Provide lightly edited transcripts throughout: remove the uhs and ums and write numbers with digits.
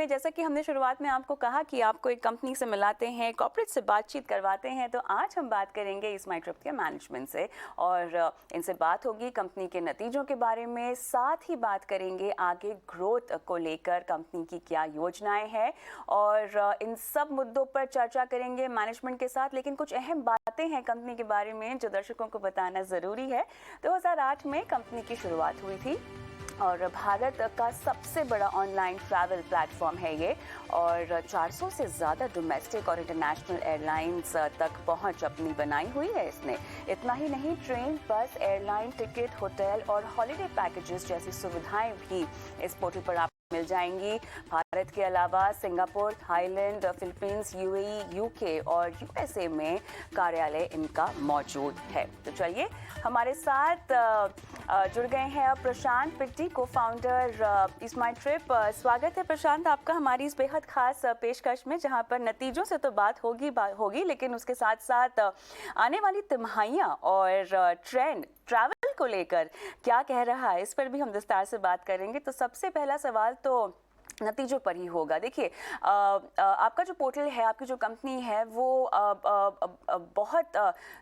में जैसा कि हमने शुरुआत में आपको कहा कि आपको एक कंपनी से मिलाते हैं, कॉर्पोरेट से बातचीत करवाते हैं, तो आज हम बात करेंगे स्मार्ट ट्रिप के मैनेजमेंट से और इनसे बात होगी कंपनी के नतीजों के बारे में, साथ ही बात करेंगे आगे ग्रोथ को लेकर कंपनी की क्या योजनाएं हैं और इन सब मुद्दों पर चर्चा करेंगे मैनेजमेंट के साथ। लेकिन कुछ अहम बातें हैं कंपनी के बारे में जो दर्शकों को बताना ज़रूरी है। 2008 में कंपनी की शुरुआत हुई थी और भारत का सबसे बड़ा ऑनलाइन ट्रैवल प्लेटफॉर्म है ये और 400 से ज़्यादा डोमेस्टिक और इंटरनेशनल एयरलाइंस तक पहुंच अपनी बनाई हुई है इसने। इतना ही नहीं, ट्रेन, बस, एयरलाइन टिकट, होटल और हॉलिडे पैकेजेस जैसी सुविधाएं भी इस पोर्टल पर आप मिल जाएंगी। भारत के अलावा Singapore, Thailand, Philippines, UAE, UK और यूएसए में कार्यालय इनका मौजूद है। तो चलिए, हमारे साथ जुड़ गए हैं अब प्रशांत पिट्टी, को फाउंडर स्मार्ट ट्रिप। स्वागत है प्रशांत आपका हमारी इस बेहद खास पेशकश में, जहां पर नतीजों से तो बात होगी लेकिन उसके साथ साथ आने वाली तिमाहियां और ट्रेंड ट्रैवल को लेकर क्या कह रहा है, इस पर भी हम विस्तार से बात करेंगे। तो सबसे पहला सवाल तो नतीजों पर ही होगा। देखिए, आपका जो पोर्टल है, आपकी जो कंपनी है, वो बहुत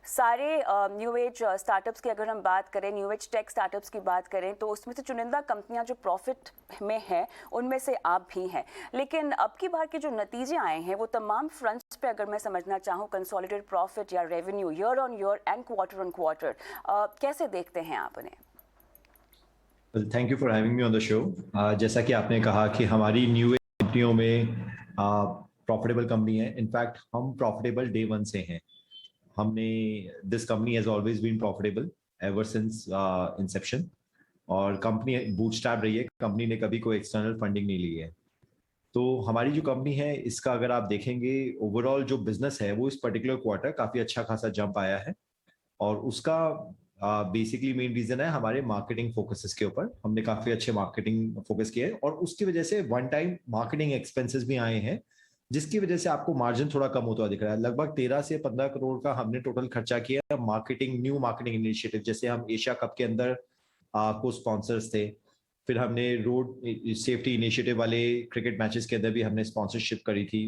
सारे न्यू एज स्टार्टअप्स की अगर हम बात करें, न्यू एज टेक स्टार्टअप्स की बात करें, तो उसमें से चुनिंदा कंपनियां जो प्रॉफिट में हैं उनमें से आप भी हैं। लेकिन अब की बार के जो नतीजे आए हैं वो तमाम फ्रंट्स पे अगर मैं समझना चाहूँ, कंसोलिडेटेड प्रॉफिट या revenue year on year and quarter on quarter, कैसे देखते हैं आप उन्हें? Thank you for having me on the show. जैसा कि आपने कहा कि हमारी न्यू एज कंपनियों में प्रॉफिटेबल कंपनी है। इनफैक्ट हम प्रॉफिटेबल डे वन से हैं। हमने this company has always been profitable ever since inception और कंपनी बूटस्ट्रैप रही है। कंपनी ने कभी कोई एक्सटर्नल फंडिंग नहीं ली है। तो हमारी जो कंपनी है, इसका अगर आप देखेंगे ओवरऑल जो बिजनेस है वो इस पर्टिकुलर क्वार्टर काफी अच्छा खासा जंप आया है और उसका बेसिकली मेन रीजन है हमारे मार्केटिंग फोकसेस के ऊपर। हमने काफी अच्छे मार्केटिंग फोकस किए और उसकी वजह से वन टाइम मार्केटिंग एक्सपेंसेस भी आए हैं, जिसकी वजह से आपको मार्जिन थोड़ा कम होता दिख रहा है। लगभग 13 से 15 करोड़ का हमने टोटल खर्चा किया मार्केटिंग, न्यू मार्केटिंग इनिशिएटिव। जैसे हम एशिया कप के अंदर को स्पॉन्सर्स थे, फिर हमने रोड सेफ्टी इनिशिएटिव वाले क्रिकेट मैचेस के अंदर भी हमने स्पॉन्सरशिप करी थी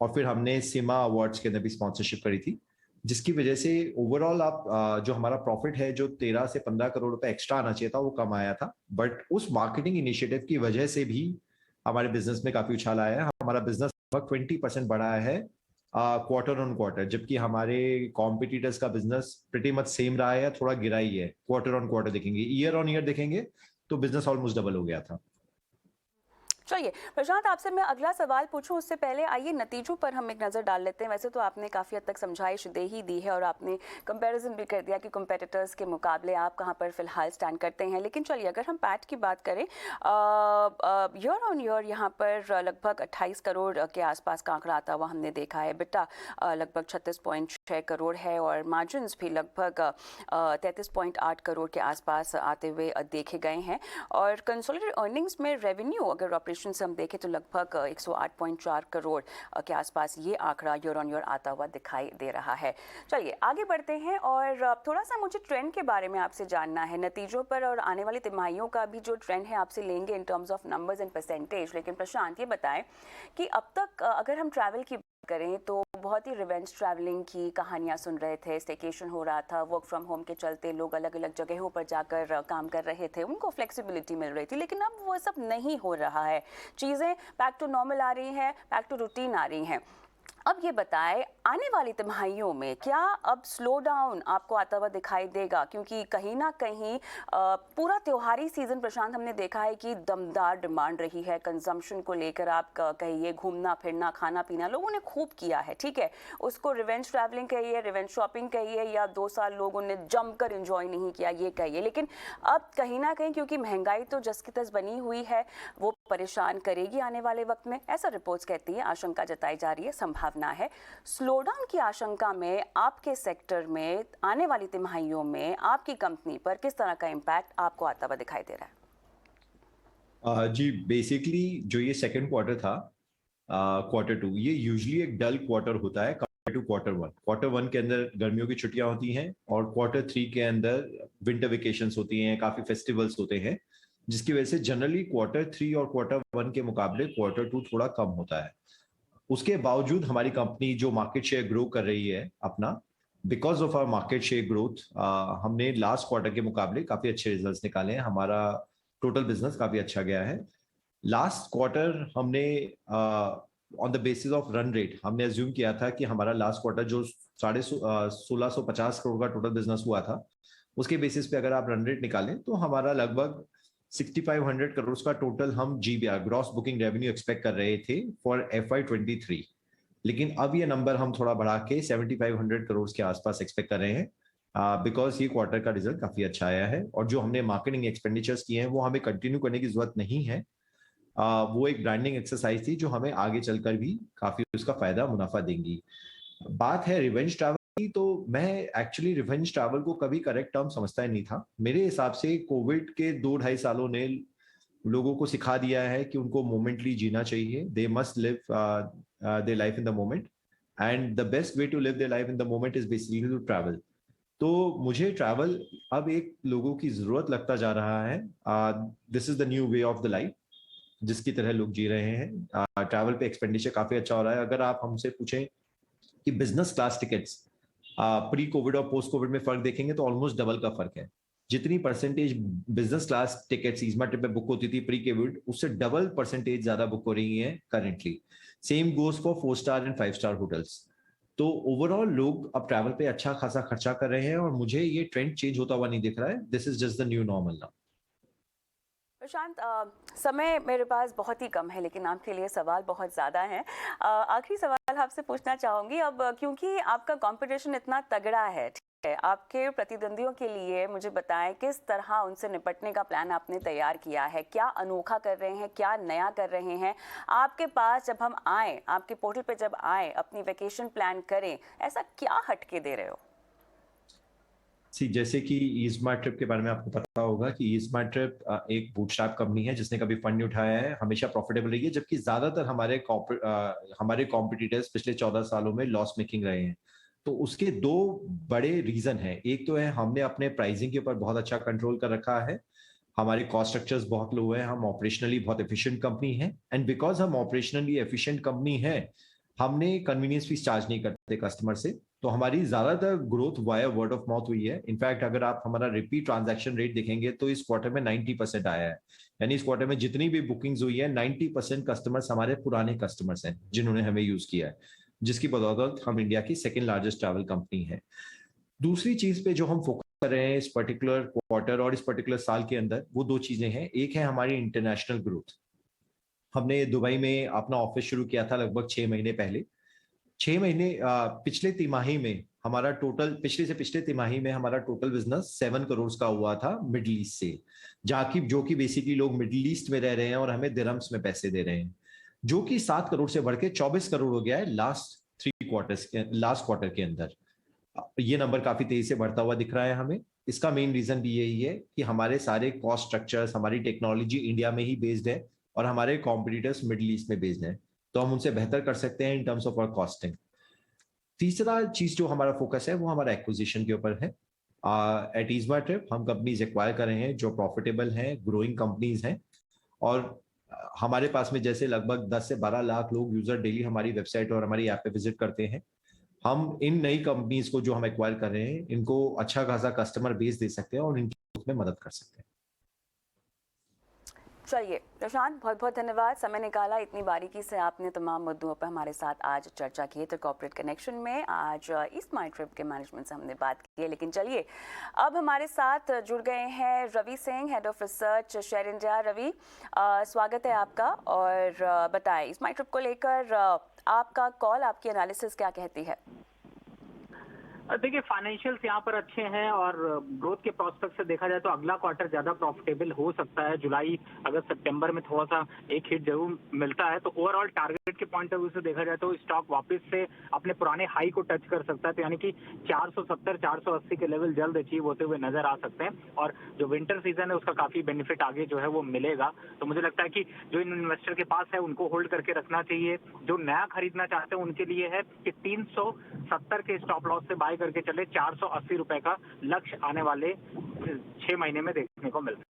और फिर हमने सिमा अवार्ड्स के अंदर भी स्पॉन्सरशिप करी थी, जिसकी वजह से ओवरऑल आप जो हमारा प्रॉफिट है जो 13 से 15 करोड़ रुपए एक्स्ट्रा आना चाहिए था वो कम आया था। बट उस मार्केटिंग इनिशिएटिव की वजह से भी हमारे बिजनेस में काफी उछाल आया है। हमारा बिजनेस लगभग 20% बढ़ा है क्वार्टर ऑन क्वार्टर, जबकि हमारे कॉम्पिटिटर्स का बिजनेस प्रीटी मच सेम रहा है या थोड़ा गिरा ही है। क्वार्टर ऑन क्वार्टर देखेंगे, ईयर ऑन ईयर देखेंगे तो बिजनेस ऑलमोस्ट डबल हो गया था। चलिए प्रशांत, आपसे मैं अगला सवाल पूछूं उससे पहले आइए नतीजों पर हम एक नज़र डाल लेते हैं। वैसे तो आपने काफ़ी हद तक समझाइश दे ही दी है और आपने कंपैरिजन भी कर दिया कि कंपेटिटर्स के मुकाबले आप कहां पर फिलहाल स्टैंड करते हैं। लेकिन चलिए, अगर हम पैट की बात करें, ईयर ऑन ईयर यहाँ पर लगभग 28 करोड़ के आसपास का आंकड़ा आता हुआ हमने देखा है। बिटा लगभग 36.6 करोड़ है और मार्जिन भी लगभग 33.8 करोड़ के आसपास आते हुए देखे गए हैं। और कंसोलिडेटेड अर्निंग्स में रेवेन्यू अगर ऑपरेशन से हम देखें तो लगभग 108.4 करोड़ के आसपास ये आंकड़ा ईयर ऑन ईयर आता हुआ दिखाई दे रहा है। चलिए आगे बढ़ते हैं और थोड़ा सा मुझे ट्रेंड के बारे में आपसे जानना है। नतीजों पर और आने वाली तिमाहियों का भी जो ट्रेंड है आपसे लेंगे इन terms of numbers and percentage. लेकिन प्रशांत, ये बताएं कि अब तक अगर हम ट्रैवल की करें तो बहुत ही रिवेंज ट्रैवलिंग की कहानियां सुन रहे थे, स्टेकेशन हो रहा था, वर्क फ्रॉम होम के चलते लोग अलग अलग जगहों पर जाकर काम कर रहे थे, उनको फ्लेक्सिबिलिटी मिल रही थी। लेकिन अब वो सब नहीं हो रहा है, चीज़ें बैक टू नॉर्मल आ रही हैं, बैक टू रूटीन आ रही हैं। अब ये बताएं, आने वाली तिमाहियों में क्या अब स्लो डाउन आपको आता हुआ दिखाई देगा? क्योंकि कहीं ना कहीं पूरा त्योहारी सीजन प्रशांत हमने देखा है कि दमदार डिमांड रही है कंजम्पशन को लेकर। आप कहिए घूमना फिरना खाना पीना लोगों ने खूब किया है, ठीक है, उसको रिवेंज ट्रैवलिंग कहिए, रिवेंज शॉपिंग कहिए, या 2 साल लोगों ने जमकर एंजॉय नहीं किया ये कहिए। लेकिन अब कहीं ना कहीं क्योंकि महंगाई तो जस की तस बनी हुई है, वो परेशान करेगी आने वाले वक्त में, ऐसा रिपोर्ट्स कहती है, आशंका जताई जा रही है, संभावना है। स्लो डाउन की आशंका में आपके सेक्टर में आने वाली तिमाहियों में आपकी कंपनी पर किस तरह का इम्पैक्ट आपको आता हुआ दिखाई दे रहा है? जी, बेसिकली जो ये सेकंड क्वार्टर था, क्वार्टर टू, ये यूजुअली एक डल क्वार्टर होता है compare to quarter one. Quarter one के अंदर गर्मियों की छुट्टियां होती हैं और क्वार्टर थ्री के अंदर विंटर वेकेशंस होती हैं, काफी फेस्टिवल्स होते हैं। जिसकी वजह से जनरली Q3 और Q1 के मुकाबले Q2 थोड़ा कम होता है। उसके बावजूद हमारी कंपनी जो मार्केट शेयर ग्रो कर रही है अपना, because of our market share growth, हमने लास्ट क्वार्टर के मुकाबले काफी अच्छे रिजल्ट्स निकाले हैं। हमारा टोटल बिजनेस काफी अच्छा गया है। लास्ट क्वार्टर हमने on the basis of run rate हमने अज्यूम किया था कि हमारा लास्ट क्वार्टर जो 1650 करोड़ का टोटल बिजनेस हुआ था, उसके बेसिस पे अगर आप रन रेट निकालें तो हमारा लगभग 6500 करोड़ का टोटल हम GBR gross booking revenue expect कर रहे थे फॉर FY23। लेकिन अब ये नंबर हम थोड़ा बढ़ा के 7500 करोड़ के आसपास एक्सपेक्ट कर रहे हैं, बिकॉज ये क्वार्टर का रिजल्ट काफी अच्छा आया है और जो हमने मार्केटिंग एक्सपेंडिचर्स किए हैं वो हमें कंटिन्यू करने की जरूरत नहीं है। वो एक ब्रांडिंग एक्सरसाइज थी जो हमें आगे चलकर भी काफी उसका फायदा मुनाफा देंगी। बात है रिवेंज ट्रैवल की, तो मैं एक्चुअली रिवेंज ट्रैवल को कभी करेक्ट टर्म समझता ही नहीं था। मेरे हिसाब से कोविड के 2-2.5 सालों ने लोगों को सिखा दिया है कि उनको मोमेंटली जीना चाहिए। They must live their life in the moment, and the best way to live their life in the moment is basically to travel. तो मुझे ट्रैवल अब एक लोगों की जरूरत लगता जा रहा है। This is the new way of the life जिसकी तरह लोग जी रहे हैं। ट्रैवल पे एक्सपेंडिचर काफी अच्छा हो रहा है। अगर आप हमसे पूछें कि business class tickets pre Covid और पोस्ट कोविड में फर्क देखेंगे तो ऑलमोस्ट डबल का फर्क है। जितनी परसेंटेज बिजनेस क्लास टिकट्स ईजमा ट्रिप पे बुक होती थी प्री कोविड, उससे डबल परसेंटेज ज्यादा बुक हो रही है currently. Same goes for 4 star and 5 star hotels. तो ओवरऑल लोग अब ट्रैवल पे अच्छा खासा खर्चा कर रहे हैं और मुझे ये ट्रेंड चेंज होता हुआ नहीं दिख रहा है। This is just the new normal now. Prashant, समय मेरे पास बहुत ही कम है लेकिन आपके लिए सवाल बहुत ज़्यादा हैं। आखिरी सवाल आपसे पूछना चाहूँगी अब, क्योंकि आपका कंपटीशन इतना तगड़ा है, ठीक है, आपके प्रतिद्वंदियों के लिए मुझे बताएं किस तरह उनसे निपटने का प्लान आपने तैयार किया है, क्या अनोखा कर रहे हैं, क्या नया कर रहे हैं आपके पास जब हम आए, आपके पोर्टल पे जब आए अपनी वेकेशन प्लान करें, ऐसा क्या हटके दे रहे हो? जैसे कि ईजमा ट्रिप के बारे में आपको पता होगा कि ईजमा ट्रिप एक बूटस्ट्रैप कंपनी है जिसने कभी फंड नहीं उठाया है, हमेशा प्रॉफिटेबल रही है, जबकि ज्यादातर हमारे कॉम्पिटिटर्स पिछले 14 सालों में लॉस मेकिंग रहे हैं। तो उसके दो बड़े रीजन हैं। एक तो है हमने अपने प्राइसिंग के ऊपर बहुत अच्छा कंट्रोल कर रखा है, हमारे कॉस्ट स्ट्रक्चर्स बहुत लो है, हम ऑपरेशनली बहुत एफिशिएंट कंपनी है, एंड बिकॉज हम ऑपरेशनली एफिशिएंट कंपनी है हमने कन्वीनियंस फीस चार्ज नहीं करते कस्टमर से। तो हमारी ज्यादातर growth via word of mouth हुई है। इनफैक्ट अगर आप हमारा रिपीट ट्रांजैक्शन रेट देखेंगे तो इस क्वार्टर में 90% आया है। यानी इस क्वार्टर में जितनी भी बुकिंग्स हुई है 90% कस्टमर्स हमारे पुराने कस्टमर्स हैं जिन्होंने हमें यूज किया है, जिसकी बदौलत हम इंडिया की सेकेंड लार्जेस्ट ट्रैवल कंपनी है। दूसरी चीज पे जो हम फोकस कर रहे हैं इस पर्टिकुलर क्वार्टर और इस पर्टिकुलर साल के अंदर, वो दो चीजें हैं। एक है हमारी इंटरनेशनल ग्रोथ। हमने दुबई में अपना ऑफिस शुरू किया था लगभग 6 महीने पहले। 6 महीने पिछले तिमाही में हमारा टोटल, पिछले से पिछले तिमाही में हमारा टोटल बिजनेस 7 करोड़ का हुआ था मिडिल ईस्ट से, जहाँ की जो कि बेसिकली लोग मिडिल ईस्ट में रह रहे हैं और हमें दिरहम्स में पैसे दे रहे हैं, जो कि 7 करोड़ से बढ़ के 24 करोड़ हो गया है लास्ट क्वार्टर के अंदर। ये नंबर काफी तेजी से बढ़ता हुआ दिख रहा है हमें। इसका मेन रीजन भी यही है कि हमारे सारे कॉस्ट स्ट्रक्चर्स, हमारी टेक्नोलॉजी इंडिया में ही बेस्ड है और हमारे कॉम्पिटिटर्स मिडिल ईस्ट में बेस्ड है, तो हम उनसे बेहतर कर सकते हैं in terms of our costing. तीसरा चीज जो हमारा फोकस है वो हमारा एक्विजिशन के ऊपर है। एट ईजमा ट्रिप हम कंपनीज एक्वायर कर रहे हैं जो प्रॉफिटेबल हैं, ग्रोइंग कंपनीज हैं, और हमारे पास में जैसे लगभग 10 से 12 लाख लोग यूजर डेली हमारी वेबसाइट और हमारी ऐप पे विजिट करते हैं। हम इन नई कंपनीज को जो हम एक्वायर कर रहे हैं इनको अच्छा खासा कस्टमर बेस दे सकते हैं और इनकी ग्रोथ में मदद कर सकते हैं। चलिए प्रशांत, बहुत बहुत धन्यवाद, समय निकाला, इतनी बारीकी से आपने तमाम मुद्दों पर हमारे साथ आज चर्चा की। तो कॉर्पोरेट कनेक्शन में आज ईस्ट माई ट्रिप के मैनेजमेंट से हमने बात की है, लेकिन चलिए अब हमारे साथ जुड़ गए हैं Ravi Singh, head of research share India. Ravi, स्वागत है आपका, और बताएं ईस्ट माई ट्रिप को लेकर आपका कॉल, आपकी एनालिसिस क्या कहती है? देखिए, फाइनेंशियल्स यहाँ पर अच्छे हैं और ग्रोथ के प्रोस्पेक्ट से देखा जाए तो अगला क्वार्टर ज्यादा प्रॉफिटेबल हो सकता है। जुलाई अगस्त सितंबर में थोड़ा सा एक हिट जरूर मिलता है, तो ओवरऑल टारगेट के पॉइंट ऑफ व्यू से देखा जाए तो स्टॉक वापस से अपने पुराने हाई को टच कर सकता है। तो यानी कि 470-480 के लेवल जल्द अचीव होते हुए नजर आ सकते हैं, और जो विंटर सीजन है उसका काफी बेनिफिट आगे जो है वो मिलेगा। तो मुझे लगता है कि जो इन इन्वेस्टर के पास है उनको होल्ड करके रखना चाहिए। जो नया खरीदना चाहते हैं उनके लिए है कि 370 के स्टॉप लॉस से बाय करके चले, 480 रुपए का लक्ष्य आने वाले 6 महीने में देखने को मिलता है।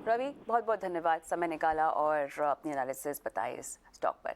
रवि, बहुत बहुत धन्यवाद, समय निकाला और अपनी एनालिसिस बताए इस स्टॉक पर।